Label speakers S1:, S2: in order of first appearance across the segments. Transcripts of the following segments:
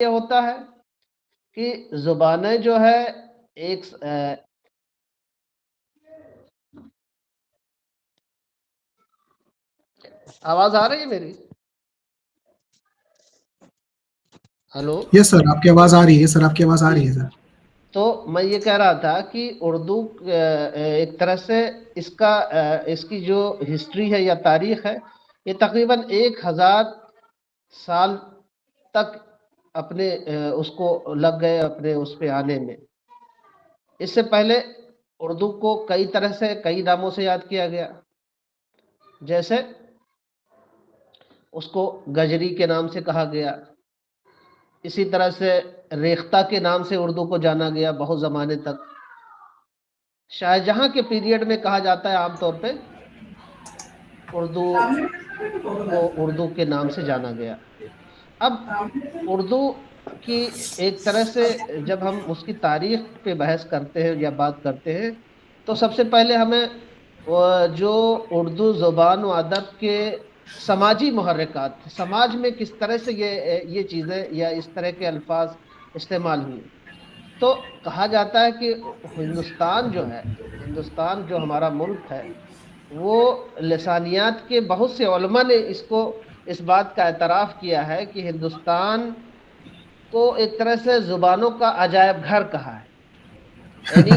S1: یہ ہوتا ہے کہ زبانیں جو ہے ایک آواز آ رہی ہے میری؟ ہلو
S2: یس سر، آپ کی آواز آ رہی ہے سر، آپ کی آواز آ رہی ہے سر.
S1: تو میں یہ کہہ رہا تھا کہ اردو ایک طرح سے اس کی جو ہسٹری ہے یا تاریخ ہے، یہ تقریباً 1000 سال تک اپنے اس کو لگ گئے اپنے اس پہ آنے میں. اس سے پہلے اردو کو کئی طرح سے کئی ناموں سے یاد کیا گیا، جیسے اس کو گجری کے نام سے کہا گیا، اسی طرح سے ریختہ کے نام سے اردو کو جانا گیا بہت زمانے تک. شاہجہاں کے پیریڈ میں کہا جاتا ہے عام طور پہ اردو کو اردو کے نام سے جانا گیا. اب اردو کی ایک طرح سے جب ہم اس کی تاریخ پہ بحث کرتے ہیں یا بات کرتے ہیں تو سب سے پہلے ہمیں جو اردو زبان و ادب کے سماجی محرکات، سماج میں کس طرح سے یہ چیزیں یا اس طرح کے الفاظ استعمال ہوئے. تو کہا جاتا ہے کہ ہندوستان جو ہمارا ملک ہے، وہ لسانیات کے بہت سے علماء نے اس بات کا اعتراف کیا ہے کہ ہندوستان کو ایک طرح سے زبانوں کا عجائب گھر کہا ہے. یعنی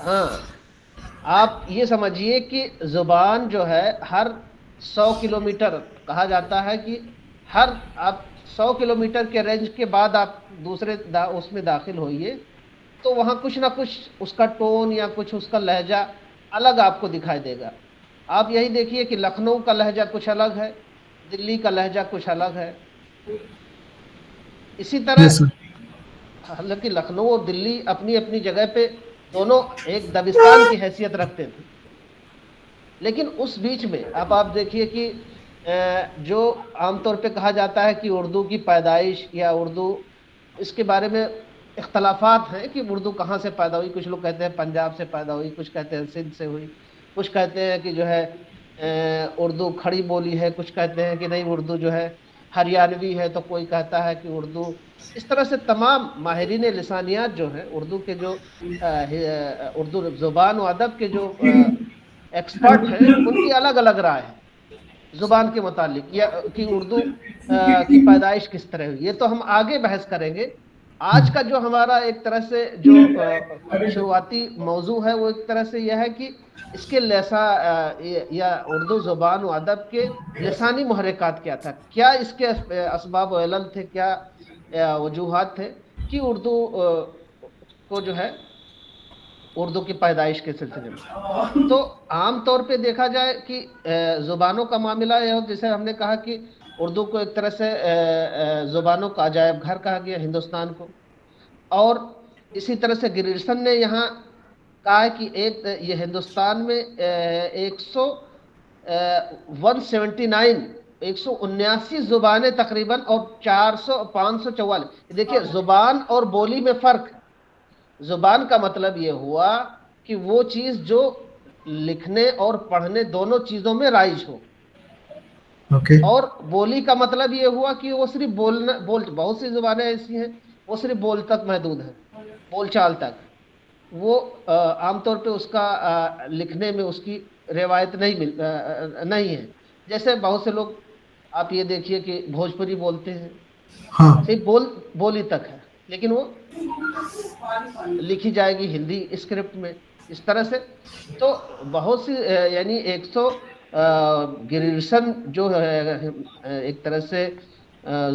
S1: ہاں، آپ یہ سمجھیے کہ زبان جو ہے ہر 100 کلومیٹر، کہا جاتا ہے کہ آپ 100 کلومیٹر کے رینج کے بعد آپ دوسرے اس میں داخل ہوئیے تو وہاں کچھ نہ کچھ اس کا ٹون یا کچھ اس کا لہجہ الگ آپ کو دکھائی دے گا. آپ یہی دیکھیے کہ لکھنؤ کا لہجہ کچھ الگ ہے، دلی کا لہجہ کچھ الگ ہے. اسی طرح
S2: یس سر.
S1: حالانکہ لکھنؤ اور دلی اپنی اپنی جگہ پہ دونوں ایک دبستان کی حیثیت رکھتے تھے، لیکن اس بیچ میں اب آپ دیکھیے کہ جو عام طور پہ کہا جاتا ہے کہ اردو کی پیدائش یا اردو، اس کے بارے میں اختلافات ہیں کہ اردو کہاں سے پیدا ہوئی. کچھ لوگ کہتے ہیں پنجاب سے پیدا ہوئی، کچھ کہتے ہیں سندھ سے ہوئی، کچھ کہتے ہیں کہ جو ہے اردو کھڑی بولی ہے، کچھ کہتے ہیں کہ نہیں اردو جو ہے ہریانوی ہے، تو کوئی کہتا ہے کہ اردو. اس طرح سے تمام ماہرین لسانیات جو ہیں اردو کے جو اردو زبان و ادب کے جو ایکسپرٹ ہیں، ان کی الگ الگ رائے ہے زبان کے متعلق، یا کہ اردو کی پیدائش کس طرح ہوئی. یہ تو ہم آگے بحث کریں گے. آج کا جو ہمارا ایک طرح سے جو شروعاتی موضوع ہے وہ ایک طرح سے یہ ہے کہ اس کے یا اردو زبان و ادب کے لسانی محرکات کیا تھا، کیا اس کے اسباب و علل تھے، کیا وجوہات تھے کہ اردو کو جو ہے اردو کی پیدائش کے سلسلے میں. تو عام طور پہ دیکھا جائے کہ زبانوں کا معاملہ یہ ہو، جیسے ہم نے کہا کہ اردو کو ایک طرح سے زبانوں کا عجائب گھر کہا گیا ہندوستان کو. اور اسی طرح سے گریرسن نے یہاں کہا کہ یہ ہندوستان میں 179 زبانیں تقریباً اور 544. دیکھیے زبان اور بولی میں فرق ہے. زبان کا مطلب یہ ہوا کہ وہ چیز جو لکھنے اور پڑھنے دونوں چیزوں میں رائج ہو.
S2: اوکے.
S1: اور بولی کا مطلب یہ ہوا کہ وہ صرف بہت سی زبانیں ایسی ہیں وہ صرف بول تک محدود ہیں، بول چال تک. وہ عام طور پہ اس کا لکھنے میں اس کی روایت نہیں ہے. جیسے بہت سے لوگ آپ یہ دیکھیے کہ بھوجپوری بولتے ہیں،
S2: ہاں.
S1: صرف بولی تک ہے، لیکن وہ لکھی جائے گی ہندی اسکرپٹ میں اس طرح سے. تو بہت سی یعنی گریرسن جو ہے ایک طرح سے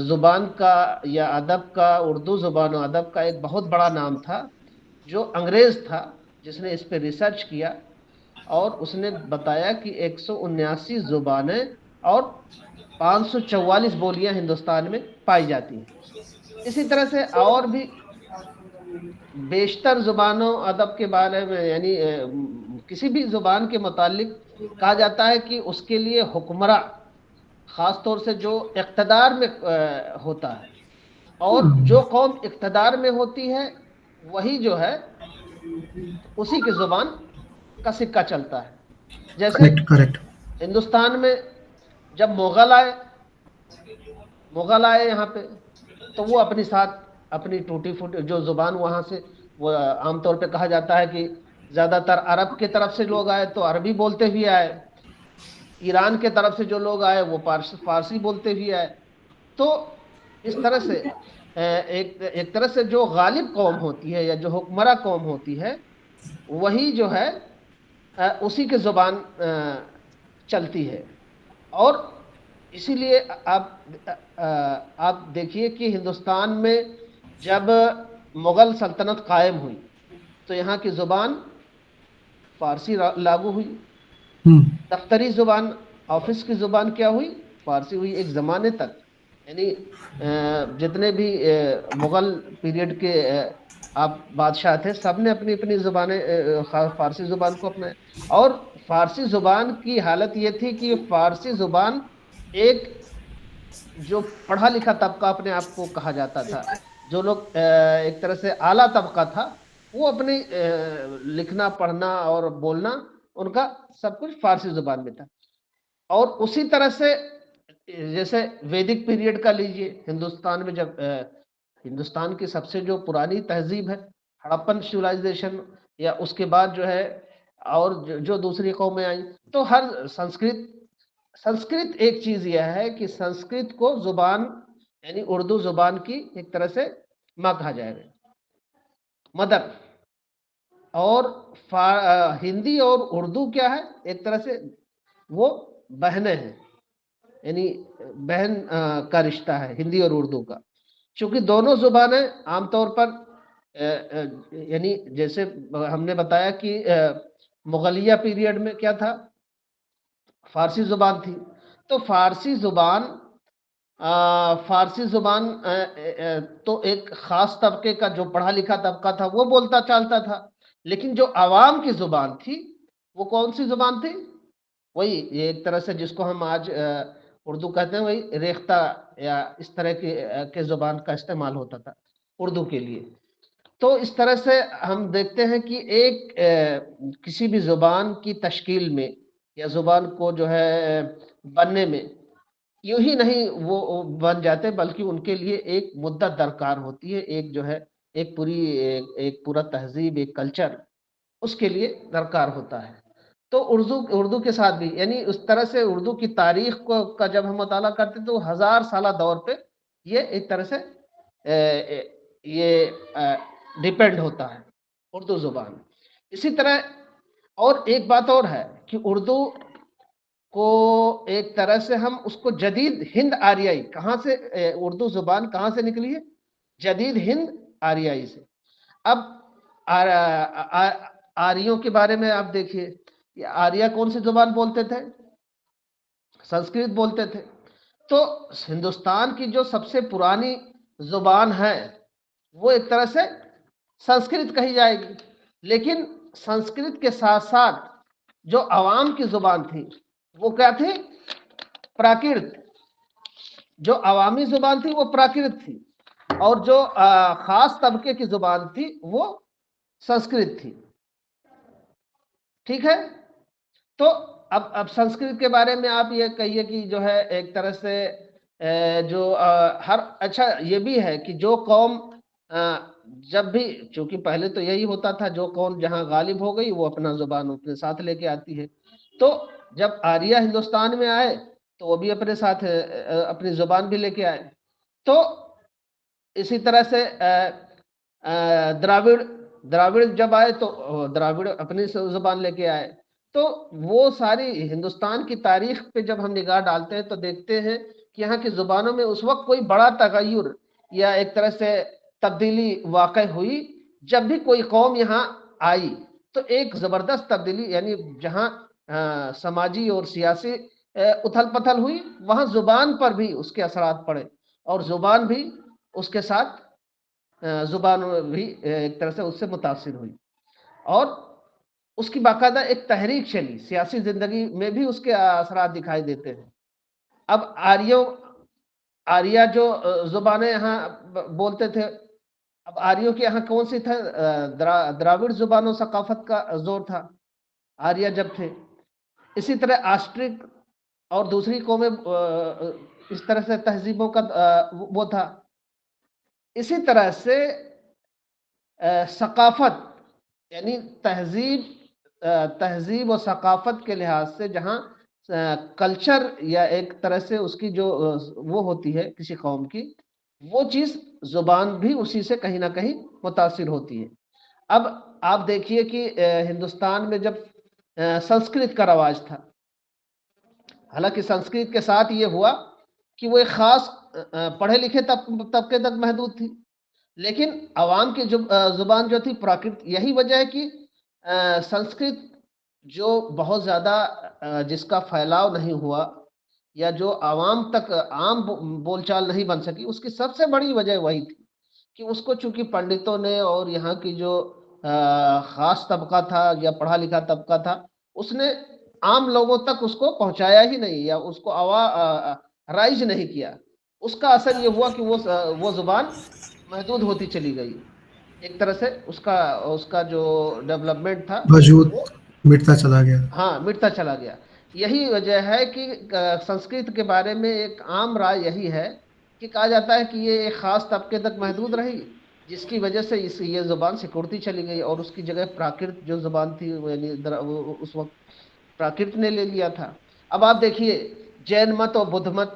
S1: زبان کا یا ادب کا، اردو زبان و ادب کا ایک بہت بڑا نام تھا، جو انگریز تھا جس نے اس پہ ریسرچ کیا اور اس نے بتایا کہ 179 زبانیں اور 544 بولیاں ہندوستان میں پائی جاتی ہیں. اسی طرح سے اور بھی بیشتر زبانوں ادب کے بارے میں، یعنی کسی بھی زبان کے متعلق کہا جاتا ہے کہ اس کے لیے حکمراں، خاص طور سے جو اقتدار میں ہوتا ہے، اور جو قوم اقتدار میں ہوتی ہے وہی جو ہے اسی کی زبان کا سکہ چلتا ہے. جیسے
S2: کریکٹ.
S1: ہندوستان میں جب مغل آئے یہاں پہ تو وہ اپنی ساتھ اپنی ٹوٹی پھوٹی جو زبان وہاں سے، وہ عام طور پہ کہا جاتا ہے کہ زیادہ تر عرب کی طرف سے لوگ آئے تو عربی بولتے ہوئے آئے، ایران کے طرف سے جو لوگ آئے وہ فارسی بولتے ہوئے آئے. تو اس طرح سے ایک طرح سے جو غالب قوم ہوتی ہے یا جو حکمراں قوم ہوتی ہے وہی جو ہے اسی کے زبان چلتی ہے. اور اسی لیے آپ دیکھیے کہ ہندوستان میں جب مغل سلطنت قائم ہوئی تو یہاں کی زبان فارسی لاگو ہوئی.
S2: ہوں
S1: دفتری زبان، آفس کی زبان کیا ہوئی؟ فارسی ہوئی ایک زمانے تک. یعنی جتنے بھی مغل پیریڈ کے آپ بادشاہ تھے سب نے اپنی اپنی زبانیں فارسی زبان کو اپنایا. اور فارسی زبان کی حالت یہ تھی کہ فارسی زبان ایک جو پڑھا لکھا طبقہ اپنے آپ کو کہا جاتا تھا، جو لوگ ایک طرح سے اعلیٰ طبقہ تھا، وہ اپنی لکھنا پڑھنا اور بولنا ان کا سب کچھ فارسی زبان میں تھا. اور اسی طرح سے جیسے ویدک پیریڈ کا لیجئے، ہندوستان میں جب ہندوستان کی سب سے جو پرانی تہذیب ہے ہڑپن سیولائزیشن، یا اس کے بعد جو ہے اور جو دوسری قومیں آئیں، تو ہر سنسکرت ایک چیز یہ ہے کہ سنسکرت کو زبان یعنی اردو زبان کی ایک طرح سے ماں کہا جائے گا، مدر. اور ہندی اور اردو کیا ہے؟ ایک طرح سے وہ بہنیں ہیں، یعنی بہن کا رشتہ ہے ہندی اور اردو کا. چونکہ دونوں زبانیں عام طور پر یعنی جیسے ہم نے بتایا کہ مغلیہ پیریڈ میں کیا تھا؟ فارسی زبان تھی. تو فارسی زبان تو ایک خاص طبقے کا جو پڑھا لکھا طبقہ تھا وہ بولتا چالتا تھا. لیکن جو عوام کی زبان تھی وہ کون سی زبان تھی؟ وہی ایک طرح سے جس کو ہم آج اردو کہتے ہیں، وہی ریختہ یا اس طرح کے زبان کا استعمال ہوتا تھا اردو کے لیے. تو اس طرح سے ہم دیکھتے ہیں کہ ایک کسی بھی زبان کی تشکیل میں یا زبان کو جو ہے بننے میں یوں ہی نہیں وہ بن جاتے، بلکہ ان کے لیے ایک مدت درکار ہوتی ہے، ایک جو ہے ایک پورا تہذیب، ایک کلچر اس کے لیے درکار ہوتا ہے. تو اردو کے ساتھ بھی یعنی اس طرح سے اردو کی تاریخ کا جب ہم مطالعہ کرتے ہیں تو 1000 سالہ دور پہ یہ ایک طرح سے یہ ڈیپینڈ ہوتا ہے اردو زبان. اسی طرح اور ایک بات اور ہے کہ اردو کو ایک طرح سے ہم اس کو جدید ہند آریائی، کہاں سے اردو زبان کہاں سے نکلی ہے؟ جدید ہند آریائی سے. اب آریوں کے بارے میں آپ دیکھیے، آریہ کون سی زبان بولتے تھے؟ سنسکرت بولتے تھے. تو ہندوستان کی جو سب سے پرانی زبان ہے وہ ایک طرح سے سنسکرت کہی جائے گی. لیکن سنسکرت کے ساتھ ساتھ جو عوام کی زبان تھی وہ کیا تھی؟ پراکرت. جو عوامی زبان تھی وہ پراکرت تھی، اور جو خاص طبقے کی زبان تھی وہ سنسکرت تھی. ٹھیک ہے. تو اب سنسکرت کے بارے میں آپ یہ کہیے کہ جو ہے ایک طرح سے جو اچھا یہ بھی ہے کہ جو قوم جب بھی، چونکہ پہلے تو یہی ہوتا تھا، جو قوم جہاں غالب ہو گئی وہ اپنا زبان اپنے ساتھ لے کے آتی ہے. تو جب آریہ ہندوستان میں آئے تو وہ بھی اپنے ساتھ اپنی زبان بھی لے کے آئے. تو اسی طرح سے دراوڑ جب آئے تو دراوڑ اپنی زبان لے کے آئے. تو وہ ساری ہندوستان کی تاریخ پہ جب ہم نگاہ ڈالتے ہیں تو دیکھتے ہیں کہ یہاں کی زبانوں میں اس وقت کوئی بڑا تغیر یا ایک طرح سے تبدیلی واقع ہوئی جب بھی کوئی قوم یہاں آئی. تو ایک زبردست تبدیلی، یعنی جہاں سماجی اور سیاسی اتھل پتھل ہوئی وہاں زبان پر بھی اس کے اثرات پڑے، اور زبان بھی اس کے ساتھ زبان بھی ایک طرح سے اس سے متاثر ہوئی، اور اس کی باقاعدہ ایک تحریک چلی، سیاسی زندگی میں بھی اس کے اثرات دکھائی دیتے ہیں. اب آریہ جو زبانیں یہاں بولتے تھے، اب آریوں کے یہاں کون سی تھا؟ دراوڑ زبان و ثقافت کا زور تھا آریہ جب تھے. اسی طرح آسٹرک اور دوسری قومیں اس طرح سے تہذیبوں کا وہ تھا. اسی طرح سے ثقافت یعنی تہذیب و ثقافت کے لحاظ سے جہاں کلچر یا ایک طرح سے اس کی جو وہ ہوتی ہے کسی قوم کی، وہ چیز زبان بھی اسی سے کہیں نہ کہیں متاثر ہوتی ہے۔ اب آپ دیکھیے کہ ہندوستان میں جب سنسکرت کا رواج تھا، حالانکہ سنسکرت کے ساتھ یہ ہوا کہ وہ ایک خاص پڑھے لکھے طبقے تک محدود تھی، لیکن عوام کی زبان جو تھی پراکرت، یہی وجہ ہے کہ سنسکرت جو بہت زیادہ جس کا پھیلاؤ نہیں ہوا یا جو عوام تک عام بول چال نہیں بن سکی، اس کی سب سے بڑی وجہ وہی تھی کہ اس کو چونکہ پنڈتوں نے اور یہاں کی جو خاص طبقہ تھا یا پڑھا لکھا طبقہ تھا، اس نے عام لوگوں تک اس کو پہنچایا ہی نہیں یا اس کو رائج نہیں کیا۔ اس کا اثر یہ ہوا کہ وہ زبان محدود ہوتی چلی گئی، ایک طرح سے اس کا جو ڈیولپمنٹ تھا
S2: وجود
S1: وہ
S2: مٹتا چلا گیا.
S1: ہاں مٹتا چلا گیا۔ یہی وجہ ہے کہ سنسکرت کے بارے میں ایک عام رائے یہی ہے کہ کہا جاتا ہے کہ یہ ایک خاص طبقے تک محدود رہی، جس کی وجہ سے یہ زبان سکڑتی چلی گئی اور اس کی جگہ پراکرت جو زبان تھی یعنی اس وقت پراکرت نے لے لیا تھا۔ اب آپ دیکھیے جین مت اور بدھ مت،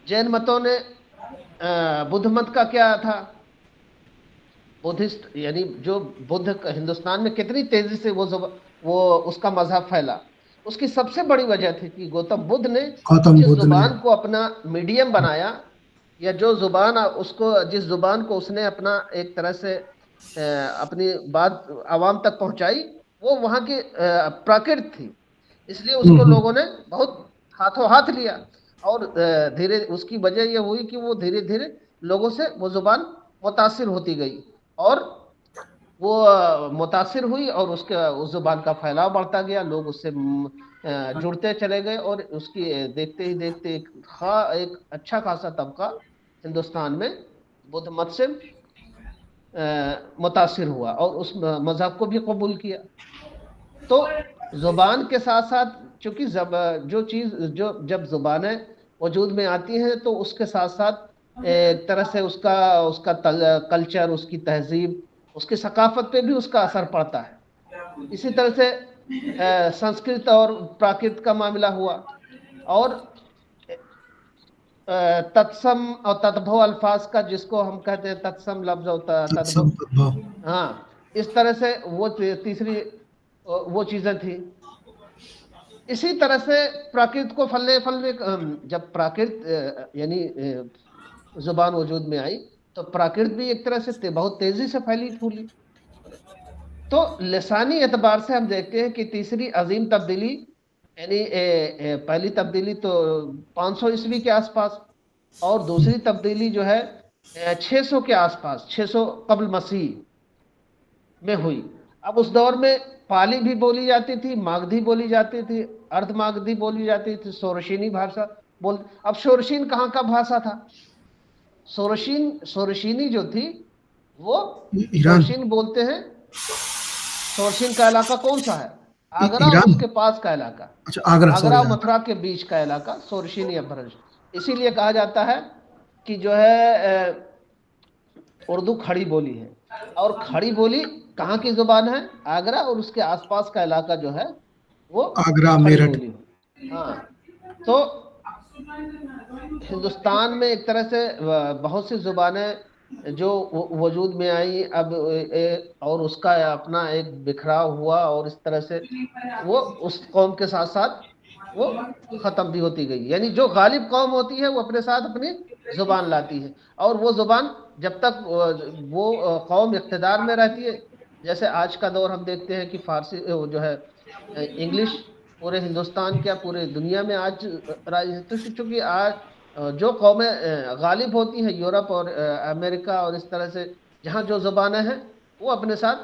S1: جین متوں نے بدھ مت کا کیا تھا، بدھسٹ یعنی جو بدھ ہندوستان میں کتنی تیزی سے وہ اس کا مذہب پھیلا، اس کی سب سے بڑی وجہ تھی کہ گوتم بدھ نے جس زبان کو اپنا میڈیم بنایا یا جو زبان جس زبان کو اس نے اپنا ایک طرح سے اپنی بات عوام تک پہنچائی، وہ وہاں کی پراکرت تھی، اس لیے اس کو لوگوں نے بہت ہاتھوں ہاتھ لیا اور اس کی وجہ یہ ہوئی کہ وہ دھیرے دھیرے لوگوں سے وہ زبان متاثر ہوتی گئی اور وہ متاثر ہوئی اور اس زبان کا پھیلاؤ بڑھتا گیا، لوگ اس سے جڑتے چلے گئے اور اس کی دیکھتے ہی دیکھتے ایک اچھا خاصا طبقہ ہندوستان میں بدھ مت سے متاثر ہوا اور اس مذہب کو بھی قبول کیا۔ تو زبان کے ساتھ ساتھ چونکہ جب زبانیں وجود میں آتی ہیں تو اس کے ساتھ ساتھ ایک طرح سے اس کا کلچر، اس کی تہذیب، اس کی ثقافت پہ بھی اس کا اثر پڑتا ہے۔ اسی طرح سے سنسکرت اور پراکرت کا معاملہ ہوا اور تتسم اور تدبھو الفاظ کا، جس کو ہم کہتے ہیں تتسم لفظ ہوتا ہے تدبھو، ہاں اس طرح سے وہ تیسری وہ چیزیں تھیں۔ اسی طرح سے پراکرت کو پھلنے جب پراکرت یعنی زبان وجود میں آئی تو پراکرت بھی ایک طرح سے بہت تیزی سے پھیلی پھولی۔ تو لسانی اعتبار سے ہم دیکھتے ہیں کہ تیسری عظیم تبدیلی یعنی پہلی تبدیلی تو 500 عیسوی کے آس پاس اور دوسری تبدیلی جو ہے 600 کے آس پاس، 600 قبل مسیح میں ہوئی۔ اب اس دور میں پالی بھی بولی جاتی تھی، ماگدھی بولی جاتی تھی، ارد ماگدھی بولی جاتی تھی، سورشینی بھاشا اب شورشین کہاں کا بھاشا تھا؟ سورشینی جو تھی وہ شورشین بولتے ہیں۔ شورشین کا علاقہ کون سا ہے؟ آگرہ اور اس کے پاس کا علاقہ، آگرہ اور متھرا کے بیچ کا علاقہ سورشینی ابھرنج۔ اسی لیے کہا جاتا ہے کہ جو ہے اردو کھڑی بولی ہے، اور کھڑی بولی کہاں کی زبان ہے؟ آگرہ اور اس کے آس پاس کا علاقہ جو ہے وہ
S2: آگرہ
S1: کھڑی
S2: میرٹھ۔
S1: بولی ہے۔ ہاں تو ہندوستان میں ایک طرح سے بہت سی زبانیں جو وجود میں آئی اب اور اس کا اپنا ایک بکھراؤ ہوا اور اس طرح سے وہ اس قوم کے ساتھ ساتھ وہ ختم بھی ہوتی گئی، یعنی جو غالب قوم ہوتی ہے وہ اپنے ساتھ اپنی زبان لاتی ہے اور وہ زبان جب تک وہ قوم اقتدار میں رہتی ہے، جیسے آج کا دور ہم دیکھتے ہیں کہ فارسی جو ہے انگلش پورے ہندوستان کیا پورے دنیا میں آج چونکہ آج جو قومیں غالب ہوتی ہیں یورپ اور امریکہ اور اس طرح سے جہاں جو زبانیں ہیں وہ اپنے ساتھ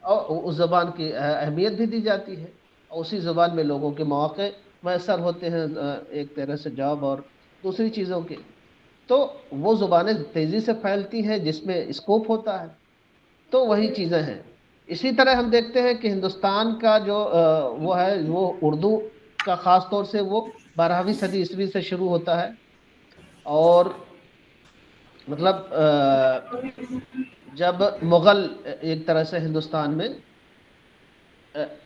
S1: اس زبان کی اہمیت بھی دی جاتی ہے اور اسی زبان میں لوگوں کے مواقع میسر ہوتے ہیں ایک طرح سے جاب اور دوسری چیزوں کے، تو وہ زبانیں تیزی سے پھیلتی ہیں جس میں اسکوپ ہوتا ہے، تو وہی چیزیں ہیں۔ اسی طرح ہم دیکھتے ہیں کہ ہندوستان کا جو وہ ہے وہ اردو کا خاص طور سے وہ 12ویں صدی عیسوی سے شروع ہوتا ہے اور مطلب جب مغل ایک طرح سے ہندوستان میں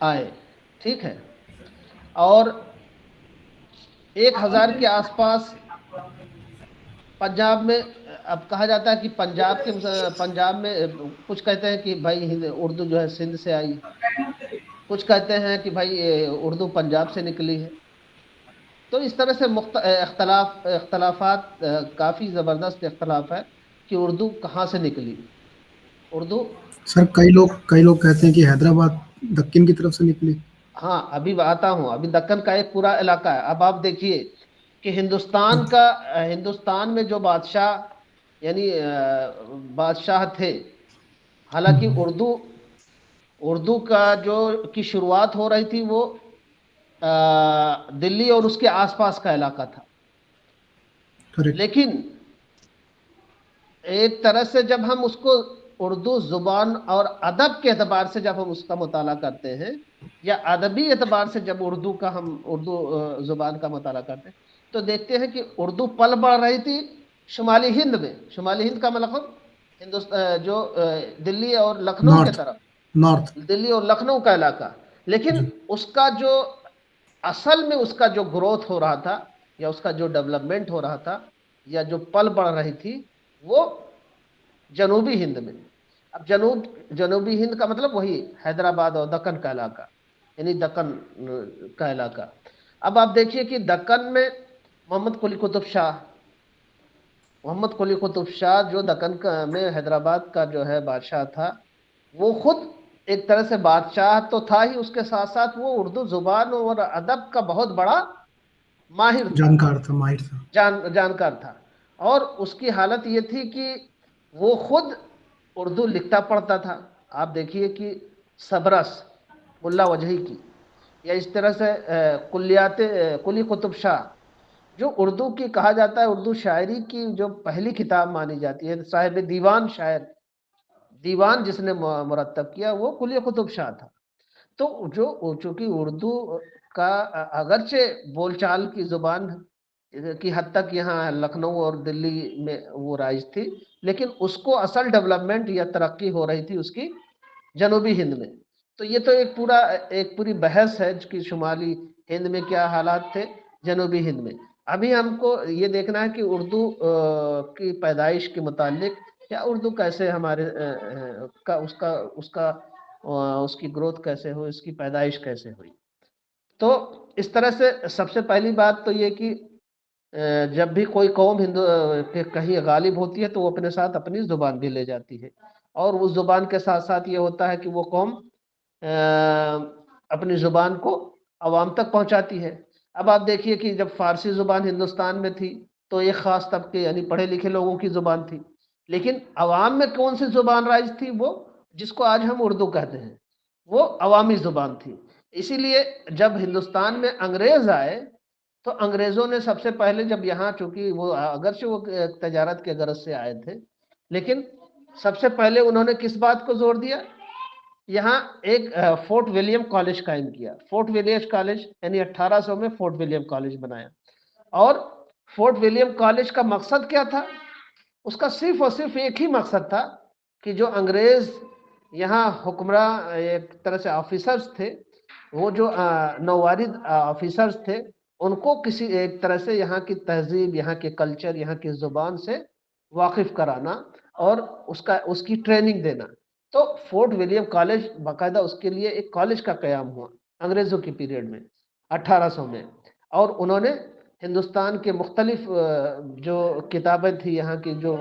S1: آئے، ٹھیک ہے، اور 1000 کے آس پاس پنجاب میں، اب کہا جاتا ہے کہ پنجاب میں کچھ کہتے ہیں کہ بھائی اردو جو ہے سندھ سے آئی، کچھ کہتے ہیں کہ بھائی اردو پنجاب سے نکلی ہے. تو اس طرح سے اختلافات، کافی زبردست اختلاف ہے کہ اردو کہاں سے نکلی. اردو،
S2: سر کئی لوگ کہتے ہیں کہ حیدرآباد دکن کی طرف سے نکلی.
S1: ہاں ابھی آتا ہوں، ابھی دکن کا ایک پورا علاقہ ہے. اب آپ دیکھیے کہ ہندوستان میں جو بادشاہ، یعنی بادشاہ تھے، حالانکہ اردو کا کی شروعات ہو رہی تھی وہ دلی اور اس کے آس پاس کا علاقہ تھا.
S2: کریکٹ.
S1: لیکن ایک طرح سے جب ہم اس کو اردو زبان اور ادب کے اعتبار سے جب ہم اس کا مطالعہ کرتے ہیں، یا ادبی اعتبار سے جب اردو زبان کا مطالعہ کرتے ہیں، تو دیکھتے ہیں کہ اردو پل بڑھ رہی تھی شمالی ہند میں. شمالی ہند کا مطلب جو دلی اور لکھنؤ کے
S2: نارتھ.
S1: طرف،
S2: نارتھ.
S1: دلی اور لکھنؤ کا علاقہ. لیکن
S2: جی.
S1: اس کا جو اصل میں اس کا جو گروتھ ہو رہا تھا، یا اس کا جو ڈیولپمنٹ ہو رہا تھا، یا جو پل بڑھ رہی تھی، وہ جنوبی ہند میں. اب جنوبی ہند کا مطلب وہی حیدرآباد اور دکن کا علاقہ، یعنی دکن کا علاقہ. اب آپ دیکھیے کہ دکن میں محمد قلی قطب شاہ جو دکن میں حیدرآباد کا جو ہے بادشاہ تھا، وہ خود ایک طرح سے بادشاہ تو تھا ہی، اس کے ساتھ ساتھ وہ اردو زبان اور ادب کا بہت بڑا ماہر تھا،
S2: جانکار تھا، ماہر تھا.
S1: جانکار تھا. اور اس کی حالت یہ تھی کہ وہ خود اردو لکھتا پڑھتا تھا. آپ دیکھیے کہ سبرس ملا وجہی کی، یا اس طرح سے قلی قطب شاہ، جو اردو کی کہا جاتا ہے اردو شاعری کی جو پہلی کتاب مانی جاتی ہے، صاحب دیوان شاعر، دیوان جس نے مرتب کیا وہ قلی قطب شاہ تھا. تو چونکہ اردو کا اگرچہ بول چال کی زبان کی حد تک یہاں لکھنؤ اور دلی میں وہ رائج تھی، لیکن اس کو اصل ڈیولپمنٹ یا ترقی ہو رہی تھی اس کی جنوبی ہند میں. تو یہ تو ایک پوری بحث ہے کہ شمالی ہند میں کیا حالات تھے، جنوبی ہند میں. ابھی ہم کو یہ دیکھنا ہے کہ اردو کی پیدائش کے متعلق، یا اردو کیسے ہمارے اس کی گروتھ کیسے ہوئی، اس کی پیدائش کیسے ہوئی. تو اس طرح سے سب سے پہلی بات تو یہ کہ جب بھی کوئی قوم کہیں غالب ہوتی ہے تو وہ اپنے ساتھ اپنی زبان بھی لے جاتی ہے، اور اس زبان کے ساتھ ساتھ یہ ہوتا ہے کہ وہ قوم اپنی زبان کو عوام تک پہنچاتی ہے. اب آپ دیکھیے کہ جب فارسی زبان ہندوستان میں تھی تو ایک خاص طبقے یعنی پڑھے لکھے لوگوں کی زبان تھی، لیکن عوام میں کون سی زبان رائج تھی؟ وہ جس کو آج ہم اردو کہتے ہیں، وہ عوامی زبان تھی. اسی لیے جب ہندوستان میں انگریز آئے تو انگریزوں نے سب سے پہلے، جب یہاں چونکہ وہ اگرچہ وہ تجارت کے غرض سے آئے تھے، لیکن سب سے پہلے انہوں نے کس بات کو زور دیا؟ یہاں ایک فورٹ ولیم کالج قائم کیا. فورٹ ولیم کالج یعنی 1800 میں فورٹ ولیم کالج بنایا. اور فورٹ ولیم کالج کا مقصد کیا تھا؟ اس کا صرف اور صرف ایک ہی مقصد تھا کہ جو انگریز یہاں حکمراں ایک طرح سے آفیسرز تھے، وہ جو نوارد آفیسرز تھے، ان کو کسی ایک طرح سے یہاں کی تہذیب، یہاں کے کلچر، یہاں کی زبان سے واقف کرانا اور اس کی ٹریننگ دینا. تو فورٹ ولیم کالج باقاعدہ اس کے لیے ایک کالج کا قیام ہوا انگریزوں کی پیریڈ میں 1800 میں. اور انہوں نے ہندوستان کے مختلف جو کتابیں تھی یہاں کی، جو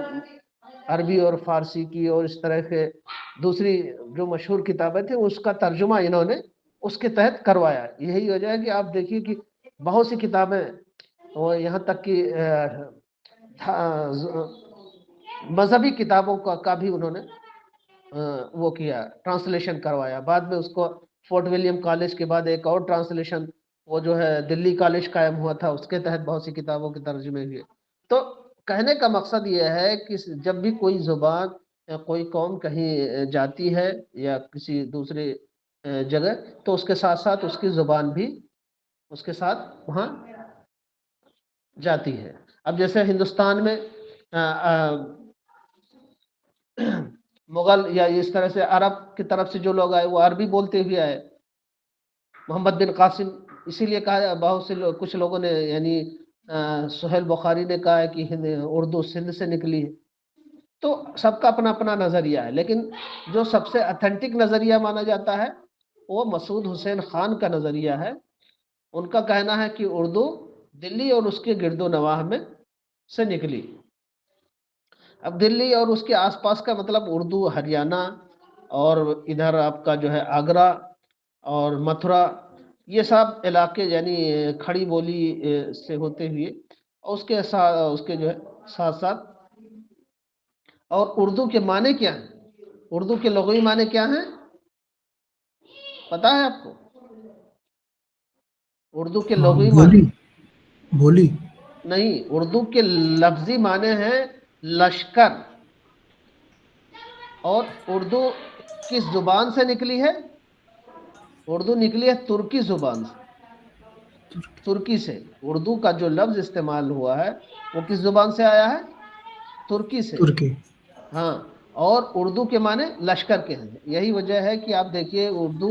S1: عربی اور فارسی کی اور اس طرح کے دوسری جو مشہور کتابیں تھیں، اس کا ترجمہ انہوں نے اس کے تحت کروایا. یہی وجہ ہے کہ آپ دیکھیے کہ بہت سی کتابیں، اور یہاں تک کہ مذہبی کتابوں کا بھی انہوں نے وہ کیا، ٹرانسلیشن کروایا. بعد میں اس کو فورٹ ولیم کالج کے بعد ایک اور ٹرانسلیشن، وہ جو ہے دلی کالج قائم ہوا تھا، اس کے تحت بہت سی کتابوں کے ترجمے ہوئے. تو کہنے کا مقصد یہ ہے کہ جب بھی کوئی زبان یا کوئی قوم کہیں جاتی ہے یا کسی دوسرے جگہ، تو اس کے ساتھ ساتھ اس کی زبان بھی اس کے ساتھ وہاں جاتی ہے. اب جیسے ہندوستان میں مغل یا اس طرح سے عرب کی طرف سے جو لوگ آئے وہ عربی بولتے ہوئے آئے. محمد بن قاسم، اسی لیے کہا بہت سے کچھ لوگوں نے یعنی سہیل بخاری نے کہا ہے کہ اردو سندھ سے نکلی ہے. تو سب کا اپنا اپنا نظریہ ہے، لیکن جو سب سے اتھینٹک نظریہ مانا جاتا ہے وہ مسعود حسین خان کا نظریہ ہے. ان کا کہنا ہے کہ اردو دلی اور اس کے گرد و نواح میں سے نکلی. اب دلی اور اس کے آس پاس کا مطلب اردو ہریانہ اور ادھر آپ کا جو ہے آگرہ اور متھرا، یہ سب علاقے یعنی کھڑی بولی سے ہوتے ہوئے اور اس کے جو ہے ساتھ ساتھ. اور اردو کے معنی کیا ہیں؟ اردو کے لغوی معنی کیا ہیں پتہ ہے آپ کو؟ اردو کے لغوی معنی
S2: بولی بولی
S1: نہیں، اردو کے لفظی معنی ہیں لشکر. اور اردو کس زبان سے نکلی ہے؟ اردو نکلی ہے ترکی زبان سے، ترکی سے. اردو کا جو لفظ استعمال ہوا ہے وہ کس زبان سے آیا ہے؟ ترکی سے.
S2: ترکی.
S1: ہاں، اور اردو کے معنی لشکر کے ہیں. یہی وجہ ہے کہ آپ دیکھیے اردو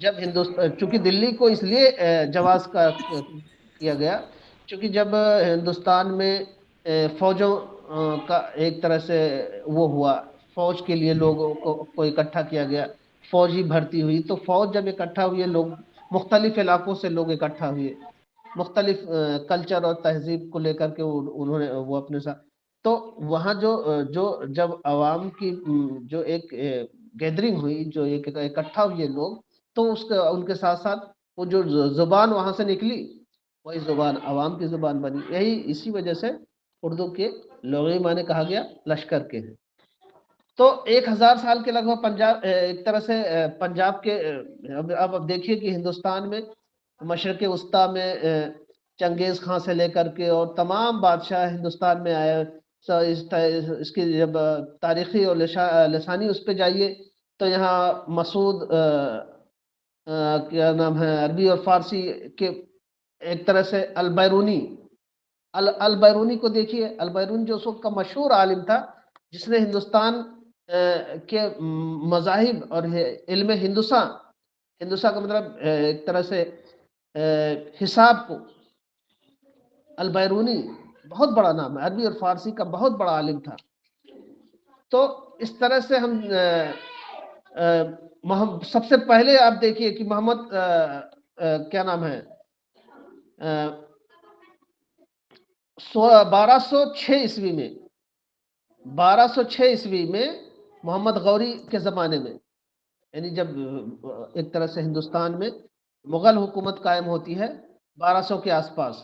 S1: جب چونکہ دلی کو اس لیے جواز کیا گیا چونکہ جب ہندوستان میں فوجوں کا ایک طرح سے وہ ہوا، فوج کے لیے لوگوں کو اکٹھا کیا گیا، فوجی بھرتی ہوئی، تو فوج جب اکٹھا ہوئے، لوگ مختلف علاقوں سے لوگ اکٹھا ہوئے، مختلف کلچر اور تہذیب کو لے کر کے انہوں نے وہ اپنے ساتھ. تو وہاں جو جب عوام کی جو ایک گیدرنگ ہوئی، جو ایک اکٹھا ہوئے لوگ، تو ان کے ساتھ ساتھ وہ جو زبان وہاں سے نکلی وہی زبان عوام کی زبان بنی. اسی وجہ سے اردو کے لغوی معنی کہا گیا لشکر کے ہیں. تو 1000 سال کے لگ بھگ پنجاب ایک طرح سے پنجاب کے اب دیکھیے کہ ہندوستان میں مشرق وسطیٰ میں چنگیز خان سے لے کر کے اور تمام بادشاہ ہندوستان میں آئے. اس کی جب تاریخی اور لسانی اس پہ جائیے تو یہاں مسعود کیا نام ہے عربی اور فارسی کے ایک طرح سے البیرونی کو دیکھیے. البیرونی جو اس وقت کا مشہور عالم تھا، جس نے ہندوستان کے مذاہب اور علم ہندوسا کا مطلب ایک طرح سے حساب کو، البیرونی بہت بڑا نام ہے، عربی اور فارسی کا بہت بڑا عالم تھا. تو اس طرح سے ہم سب سے پہلے آپ دیکھیے کہ محمد کیا نام ہے 1206 عیسوی میں محمد غوری کے زمانے میں، یعنی جب ایک طرح سے ہندوستان میں مغل حکومت قائم ہوتی ہے 1200 کے آس پاس،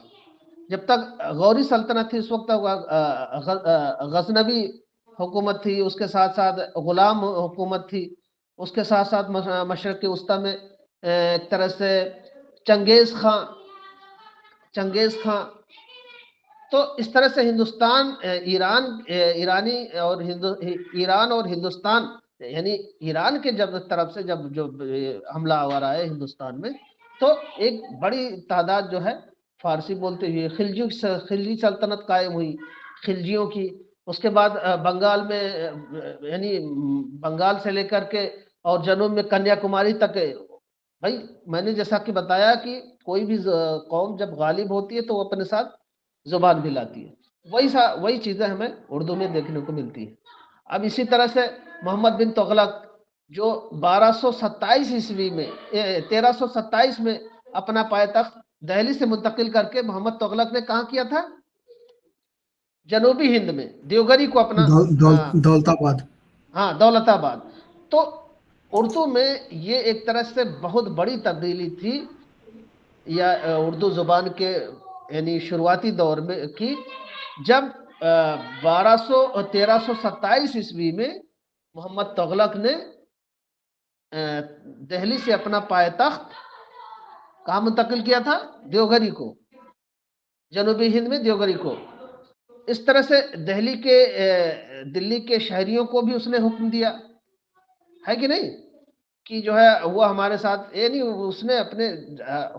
S1: جب تک غوری سلطنت تھی اس وقت غزنوی حکومت تھی، اس کے ساتھ ساتھ غلام حکومت تھی، اس کے ساتھ ساتھ مشرق وسطیٰ میں ایک طرح سے چنگیز خان. تو اس طرح سے ہندوستان ایران اور ہندوستان، یعنی ایران کے طرف سے جب حملہ آور آئے ہندوستان میں، تو ایک بڑی تعداد جو ہے فارسی بولتے ہوئے خلجی سلطنت قائم ہوئی خلجیوں کی. اس کے بعد بنگال میں یعنی بنگال سے لے کر کے اور جنوب میں کنیا کماری تک. بھائی میں نے جیسا کہ بتایا کہ کوئی بھی قوم جب غالب ہوتی ہے تو وہ اپنے ساتھ زبان بھی لاتی ہے. وہی چیزیں ہمیں اردو میں دیکھنے کو ملتی ہیں. اب اسی طرح سے محمد بن تغلق جو 1227 عیسوی میں 1327 میں اپنا پائے-تخت دہلی سے منتقل کر کے محمد تغلق نے کہاں کیا تھا؟ جنوبی ہند میں دیوگری کو اپنا
S2: دولت آباد.
S1: ہاں، دولت آباد. تو اردو میں یہ ایک طرح سے بہت بڑی تبدیلی تھی یا اردو زبان کے یعنی شروعاتی دور میں کی، جب 1327 عیسوی میں محمد تغلق نے دہلی سے اپنا پائے-تخت کہاں منتقل کیا تھا؟ دیوگری کو، جنوبی ہند میں دیوگری کو. اس طرح سے دلی کے شہریوں کو بھی اس نے حکم دیا ہے کہ نہیں کہ جو ہے وہ ہمارے ساتھ، یعنی اس نے اپنے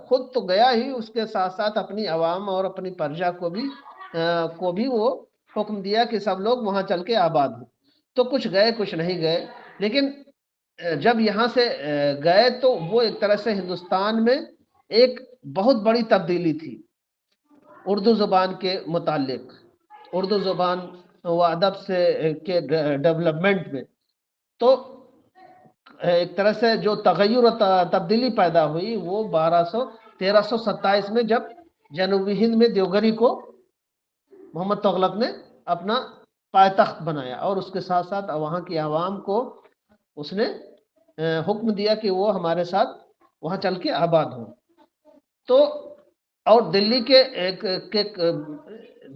S1: خود تو گیا ہی، اس کے ساتھ ساتھ اپنی عوام اور اپنی پرجا کو بھی وہ حکم دیا کہ سب لوگ وہاں چل کے آباد ہوں. تو کچھ گئے کچھ نہیں گئے، لیکن جب یہاں سے گئے تو وہ ایک طرح سے ہندوستان میں ایک بہت بڑی تبدیلی تھی اردو زبان کے متعلق، اردو زبان و ادب سے کے ڈیولپمنٹ میں۔ تو ایک طرح سے جو تغیر و تبدیلی پیدا ہوئی وہ 1327 میں جب جنوبی ہند میں دیوگری کو محمد تغلق نے اپنا پائے تخت بنایا، اور اس کے ساتھ ساتھ وہاں کی عوام کو اس نے حکم دیا کہ وہ ہمارے ساتھ وہاں چل کے آباد ہوں۔ تو اور دلی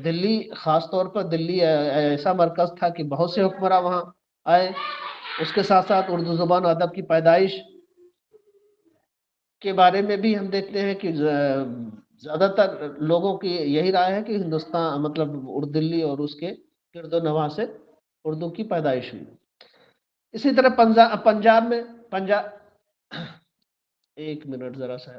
S1: دلی خاص طور پر دلی ایسا مرکز تھا کہ بہت سے حکمراں وہاں آئے، اس کے ساتھ ساتھ اردو زبان و ادب کی پیدائش کے بارے میں بھی ہم دیکھتے ہیں کہ زیادہ تر لوگوں کی یہی رائے ہے کہ ہندوستان مطلب دلی اور اس کے گرد و نواح سے اردو کی پیدائش ہوئی۔ اسی طرح پنجاب میں ایک منٹ ذرا سا